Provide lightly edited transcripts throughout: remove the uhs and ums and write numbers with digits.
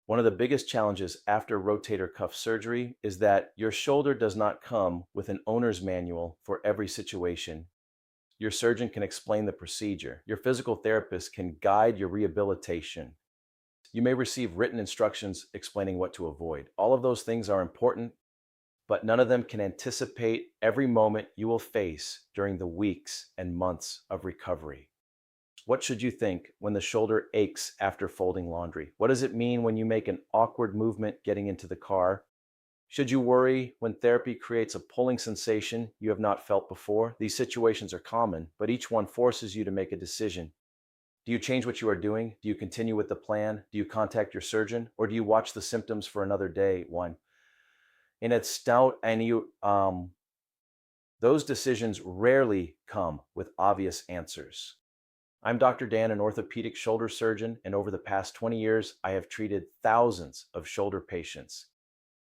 One of the biggest challenges after rotator cuff surgery is that your shoulder does not come with an owner's manual for every situation. Your surgeon can explain the procedure. Your physical therapist can guide your rehabilitation. You may receive written instructions explaining what to avoid. All of those things are important, but none of them can anticipate every moment you will face during the weeks and months of recovery. What should you think when the shoulder aches after folding laundry? What does it mean when you make an awkward movement getting into the car? Should you worry when therapy creates a pulling sensation you have not felt before? These situations are common, but each one forces you to make a decision. Do you change what you are doing? Do you continue with the plan? Do you contact your surgeon? Or do you watch the symptoms for another day? One. And it's stout, and those decisions rarely come with obvious answers. I'm Dr. Dan, an orthopedic shoulder surgeon, and over the past 20 years, I have treated thousands of shoulder patients.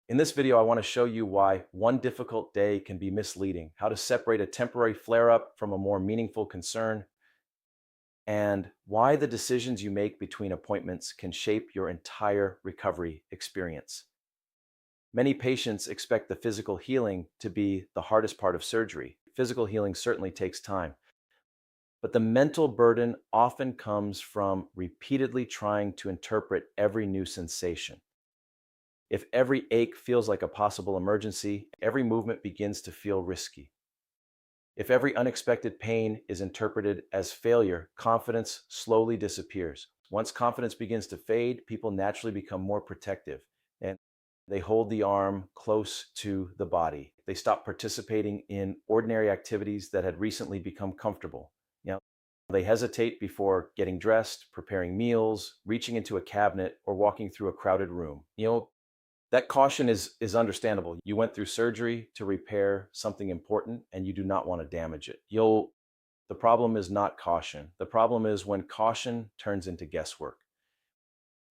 In this video, I want to show you why one difficult day can be misleading, how to separate a temporary flare-up from a more meaningful concern, and why the decisions you make between appointments can shape your entire recovery experience. Many patients expect the physical healing to be the hardest part of surgery. Physical healing certainly takes time, but the mental burden often comes from repeatedly trying to interpret every new sensation. If every ache feels like a possible emergency, every movement begins to feel risky. If every unexpected pain is interpreted as failure, confidence slowly disappears. Once confidence begins to fade, people naturally become more protective, and they hold the arm close to the body. They stop participating in ordinary activities that had recently become comfortable. They hesitate before getting dressed, preparing meals, reaching into a cabinet, or walking through a crowded room. That caution is understandable. You went through surgery to repair something important, and you do not want to damage it. The problem is not caution. The problem is when caution turns into guesswork.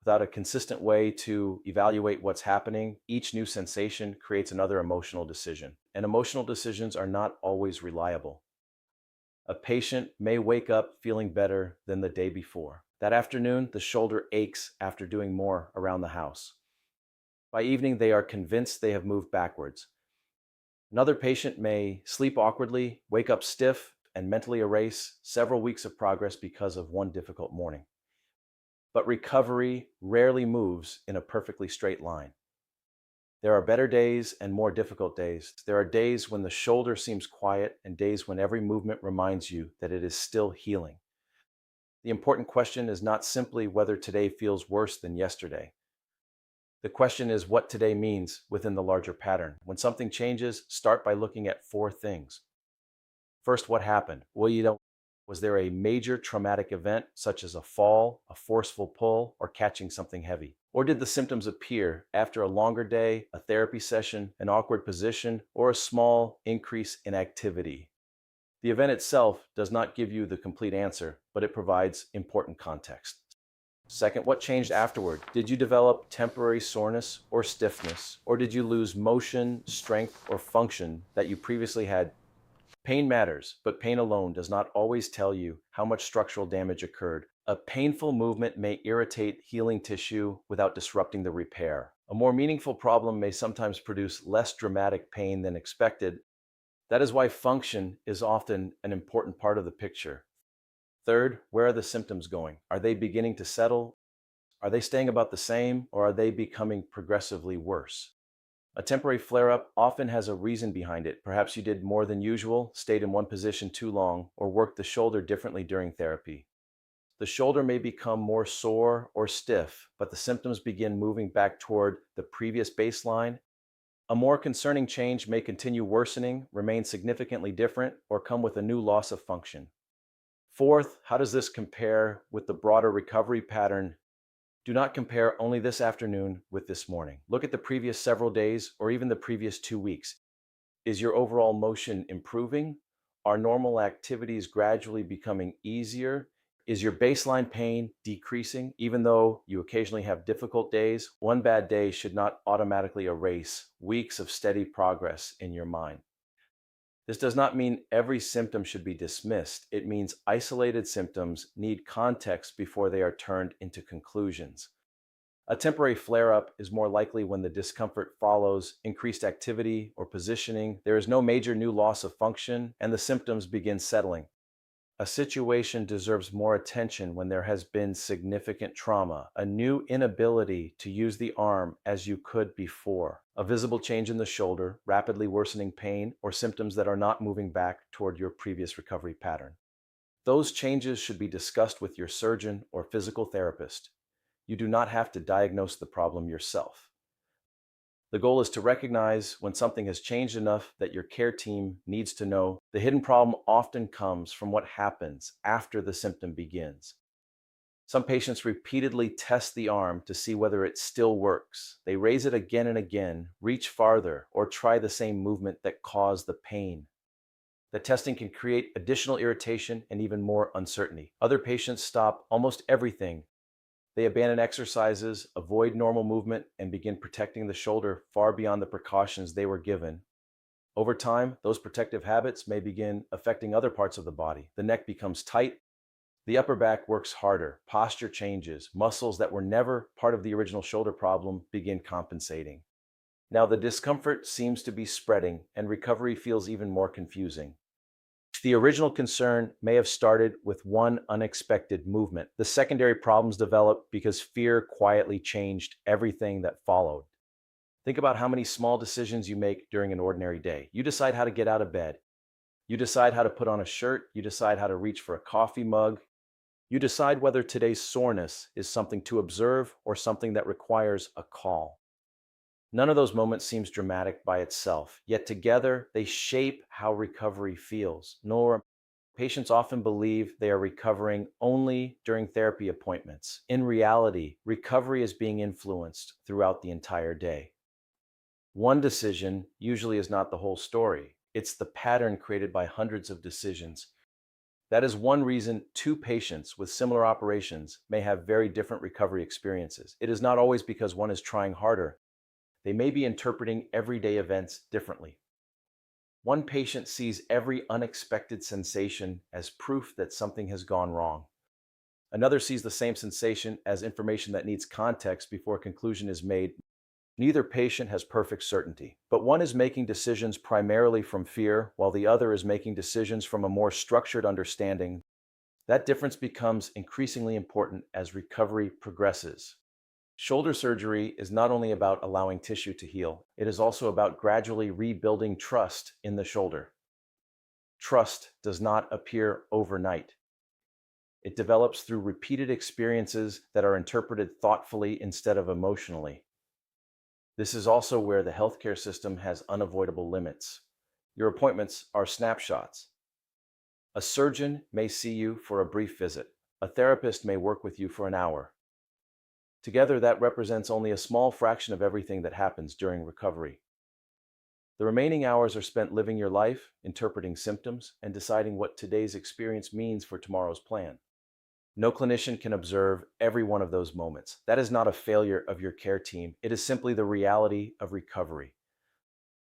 Without a consistent way to evaluate what's happening, each new sensation creates another emotional decision. And emotional decisions are not always reliable. A patient may wake up feeling better than the day before. That afternoon, the shoulder aches after doing more around the house. By evening, they are convinced they have moved backwards. Another patient may sleep awkwardly, wake up stiff, and mentally erase several weeks of progress because of one difficult morning. But recovery rarely moves in a perfectly straight line. There are better days and more difficult days. There are days when the shoulder seems quiet and days when every movement reminds you that it is still healing. The important question is not simply whether today feels worse than yesterday. The question is what today means within the larger pattern. When something changes, start by looking at four things. First, what happened? Was there a major traumatic event, such as a fall, a forceful pull, or catching something heavy? Or did the symptoms appear after a longer day, a therapy session, an awkward position, or a small increase in activity? The event itself does not give you the complete answer, but it provides important context. Second, what changed afterward? Did you develop temporary soreness or stiffness? Or did you lose motion, strength, or function that you previously had? Pain matters, but pain alone does not always tell you how much structural damage occurred. A painful movement may irritate healing tissue without disrupting the repair. A more meaningful problem may sometimes produce less dramatic pain than expected. That is why function is often an important part of the picture. Third, where are the symptoms going? Are they beginning to settle? Are they staying about the same, or are they becoming progressively worse? A temporary flare-up often has a reason behind it. Perhaps you did more than usual, stayed in one position too long, or worked the shoulder differently during therapy. The shoulder may become more sore or stiff, but the symptoms begin moving back toward the previous baseline. A more concerning change may continue worsening, remain significantly different, or come with a new loss of function. Fourth, how does this compare with the broader recovery pattern? Do not compare only this afternoon with this morning. Look at the previous several days or even the previous 2 weeks. Is your overall motion improving? Are normal activities gradually becoming easier? Is your baseline pain decreasing? Even though you occasionally have difficult days, one bad day should not automatically erase weeks of steady progress in your mind. This does not mean every symptom should be dismissed. It means isolated symptoms need context before they are turned into conclusions. A temporary flare-up is more likely when the discomfort follows increased activity or positioning, there is no major new loss of function, and the symptoms begin settling. A situation deserves more attention when there has been significant trauma, a new inability to use the arm as you could before, a visible change in the shoulder, rapidly worsening pain, or symptoms that are not moving back toward your previous recovery pattern. Those changes should be discussed with your surgeon or physical therapist. You do not have to diagnose the problem yourself. The goal is to recognize when something has changed enough that your care team needs to know. The hidden problem often comes from what happens after the symptom begins. Some patients repeatedly test the arm to see whether it still works. They raise it again and again, reach farther, or try the same movement that caused the pain. The testing can create additional irritation and even more uncertainty. Other patients stop almost everything. They abandon exercises, avoid normal movement, and begin protecting the shoulder far beyond the precautions they were given. Over time, those protective habits may begin affecting other parts of the body. The neck becomes tight, the upper back works harder, posture changes, muscles that were never part of the original shoulder problem begin compensating. Now the discomfort seems to be spreading, and recovery feels even more confusing. The original concern may have started with one unexpected movement. The secondary problems developed because fear quietly changed everything that followed. Think about how many small decisions you make during an ordinary day. You decide how to get out of bed. You decide how to put on a shirt. You decide how to reach for a coffee mug. You decide whether today's soreness is something to observe or something that requires a call. None of those moments seems dramatic by itself, yet together they shape how recovery feels. Nor patients often believe they are recovering only during therapy appointments. In reality, recovery is being influenced throughout the entire day. One decision usually is not the whole story. It's the pattern created by hundreds of decisions. That is one reason two patients with similar operations may have very different recovery experiences. It is not always because one is trying harder. They may be interpreting everyday events differently. One patient sees every unexpected sensation as proof that something has gone wrong. Another sees the same sensation as information that needs context before a conclusion is made. Neither patient has perfect certainty, but one is making decisions primarily from fear, while the other is making decisions from a more structured understanding. That difference becomes increasingly important as recovery progresses. Shoulder surgery is not only about allowing tissue to heal, it is also about gradually rebuilding trust in the shoulder. Trust does not appear overnight. It develops through repeated experiences that are interpreted thoughtfully instead of emotionally. This is also where the healthcare system has unavoidable limits. Your appointments are snapshots. A surgeon may see you for a brief visit. A therapist may work with you for an hour. Together, that represents only a small fraction of everything that happens during recovery. The remaining hours are spent living your life, interpreting symptoms, and deciding what today's experience means for tomorrow's plan. No clinician can observe every one of those moments. That is not a failure of your care team. It is simply the reality of recovery.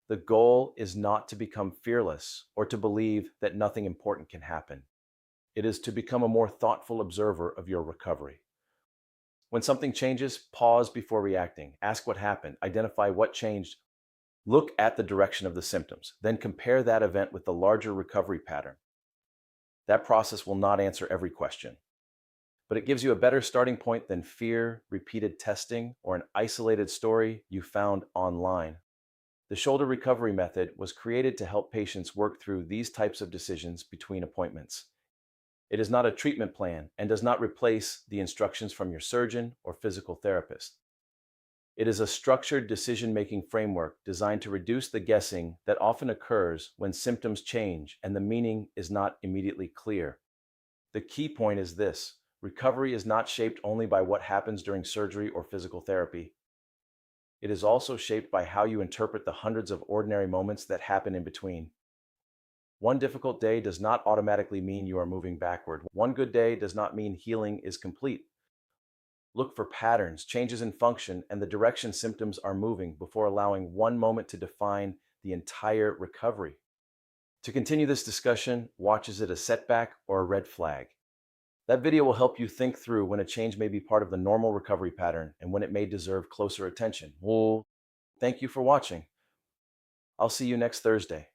The goal is not to become fearless or to believe that nothing important can happen. It is to become a more thoughtful observer of your recovery. When something changes, pause before reacting. Ask what happened. Identify what changed. Look at the direction of the symptoms. Then compare that event with the larger recovery pattern. That process will not answer every question, but it gives you a better starting point than fear, repeated testing, or an isolated story you found online. The shoulder recovery method was created to help patients work through these types of decisions between appointments. It is not a treatment plan and does not replace the instructions from your surgeon or physical therapist. It is a structured decision-making framework designed to reduce the guessing that often occurs when symptoms change and the meaning is not immediately clear. The key point is this: recovery is not shaped only by what happens during surgery or physical therapy. It is also shaped by how you interpret the hundreds of ordinary moments that happen in between. One difficult day does not automatically mean you are moving backward. One good day does not mean healing is complete. Look for patterns, changes in function, and the direction symptoms are moving before allowing one moment to define the entire recovery. To continue this discussion, watch: is it a setback or a red flag? That video will help you think through when a change may be part of the normal recovery pattern and when it may deserve closer attention. Well, thank you for watching. I'll see you next Thursday.